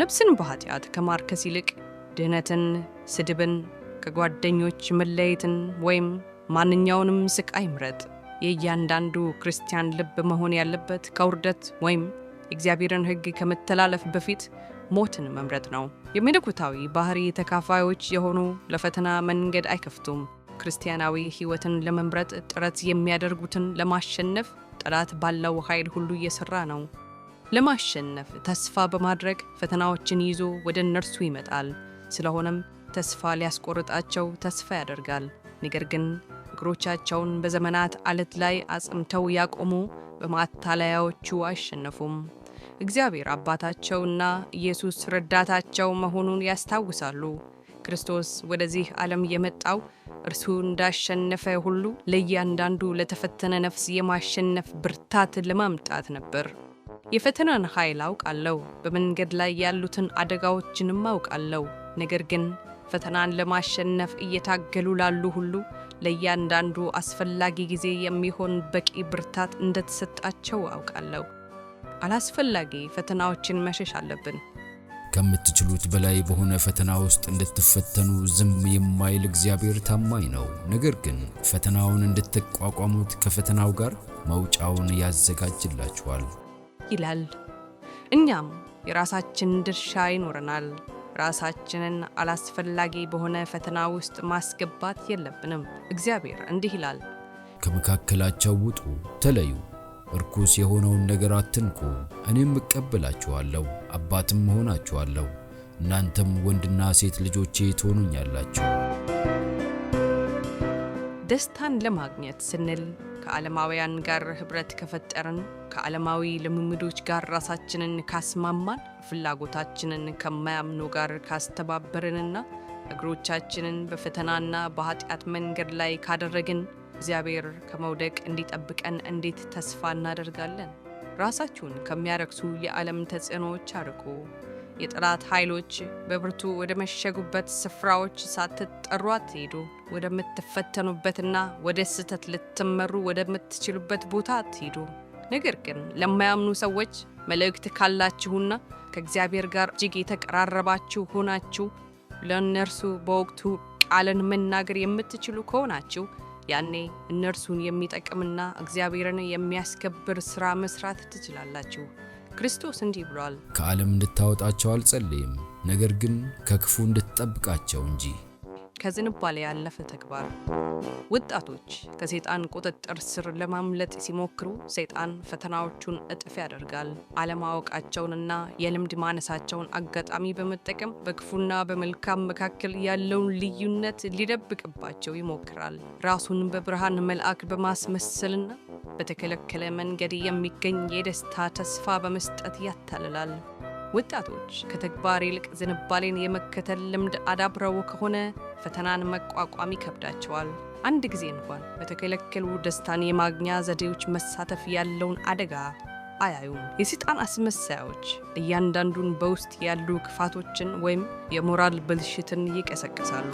ነፍስን በኃጢአት ከማርከስ ይልቅ ድህነትን፣ ስድብን፣ ከጓደኞች መለየትን ወይም ማንኛውንም ስቃይ ምረጥ። የእያንዳንዱ ክርስቲያን ልብ መሆን ያለበት ከውርደት ወይም እግዚአብሔርን ሕግ ከመተላለፍ በፊት ሞትን መምረጥ ነው። የመለኮታዊ ባህሪ ተካፋዮች የሆኑ ለፈተና መንገድ አይከፍቱም። ክርስቲያናዊ ሕይወትን ለመምረጥ ጥረት የሚያደርጉትን ለማሸነፍ ጠላት ባለው ኃይል ሁሉ እየሰራ ነው። ለማሸነፍ ተስፋ በማድረግ ፈተናዎችን ይዞ ወደ እነርሱ ይመጣል። ስለሆነም ተስፋ ሊያስቆርጣቸው ተስፋ ያደርጋል። ነገር ግን እግሮቻቸውን በዘመናት አለት ላይ አጽምተው ያቆሙ በማታለያዎቹ አይሸነፉም። እግዚአብሔር አባታቸውና ኢየሱስ ረዳታቸው መሆኑን ያስታውሳሉ። ክርስቶስ ወደዚህ ዓለም የመጣው እርሱ እንዳሸነፈ ሁሉ ለእያንዳንዱ ለተፈተነ ነፍስ የማሸነፍ ብርታት ለማምጣት ነበር። የፈተናን ኃይል አውቃለሁ፣ በመንገድ ላይ ያሉትን አደጋዎችንም አውቃለሁ። ነገር ግን ፈተናን ለማሸነፍ እየታገሉ ላሉ ሁሉ ለእያንዳንዱ አስፈላጊ ጊዜ የሚሆን በቂ ብርታት እንደተሰጣቸው አውቃለሁ። አላስፈላጊ ፈተናዎችን መሸሽ አለብን። ከምትችሉት በላይ በሆነ ፈተና ውስጥ እንድትፈተኑ ዝም የማይል እግዚአብሔር ታማኝ ነው። ነገር ግን ፈተናውን እንድትቋቋሙት ከፈተናው ጋር መውጫውን ያዘጋጅላችኋል ይላል። እኛም የራሳችን ድርሻ ይኖረናል። ራሳችንን አላስፈላጊ በሆነ ፈተና ውስጥ ማስገባት የለብንም። እግዚአብሔር እንዲህ ይላል፣ ከመካከላቸው ውጡ፣ ተለዩ፣ እርኩስ የሆነውን ነገር አትንኩ፣ እኔም እቀበላችኋለሁ፣ አባትም እሆናችኋለሁ፣ እናንተም ወንድና ሴት ልጆቼ ትሆኑኛላችሁ። ደስታን ለማግኘት ስንል ከዓለማውያን ጋር ኅብረት ከፈጠርን፣ ከዓለማዊ ልምምዶች ጋር ራሳችንን ካስማማን፣ ፍላጎታችንን ከማያምኑ ጋር ካስተባበርንና እግሮቻችንን በፈተናና በኃጢአት መንገድ ላይ ካደረግን እግዚአብሔር ከመውደቅ እንዲጠብቀን እንዴት ተስፋ እናደርጋለን? ራሳችሁን ከሚያረክሱ የዓለም ተጽዕኖዎች አርቁ። የጠላት ኃይሎች በብርቱ ወደ መሸጉበት ስፍራዎች ሳትጠሩ አትሄዱ። ወደምትፈተኑበትና ወደ ስህተት ልትመሩ ወደምትችሉበት ቦታ አትሄዱ። ነገር ግን ለማያምኑ ሰዎች መልእክት ካላችሁና ከእግዚአብሔር ጋር እጅግ የተቀራረባችሁ ሆናችሁ ለእነርሱ በወቅቱ ቃልን መናገር የምትችሉ ከሆናችሁ ያኔ እነርሱን የሚጠቅምና እግዚአብሔርን የሚያስከብር ሥራ መስራት ትችላላችሁ። ክርስቶስ እንዲህ ብሏል፣ ከዓለም እንድታወጣቸው አልጸልይም፣ ነገር ግን ከክፉ እንድትጠብቃቸው እንጂ። ከዝንባሌ ያለፈ ተግባር። ወጣቶች ከሰይጣን ቁጥጥር ስር ለማምለጥ ሲሞክሩ ሰይጣን ፈተናዎቹን እጥፍ ያደርጋል። አለማወቃቸውንና የልምድ ማነሳቸውን አጋጣሚ በመጠቀም በክፉና በመልካም መካከል ያለውን ልዩነት ሊደብቅባቸው ይሞክራል። ራሱን በብርሃን መልአክ በማስመሰልና በተከለከለ መንገድ የሚገኝ የደስታ ተስፋ በመስጠት ያታልላል። ወጣቶች ከተግባር ይልቅ ዝንባሌን የመከተል ልምድ አዳብረው ከሆነ ፈተናን መቋቋም ይከብዳቸዋል። አንድ ጊዜ እንኳን በተከለከሉ ደስታን የማግኛ ዘዴዎች መሳተፍ ያለውን አደጋ አያዩም። የሰይጣን አስመሳዮች እያንዳንዱን በውስጥ ያሉ ክፋቶችን ወይም የሞራል ብልሽትን ይቀሰቅሳሉ።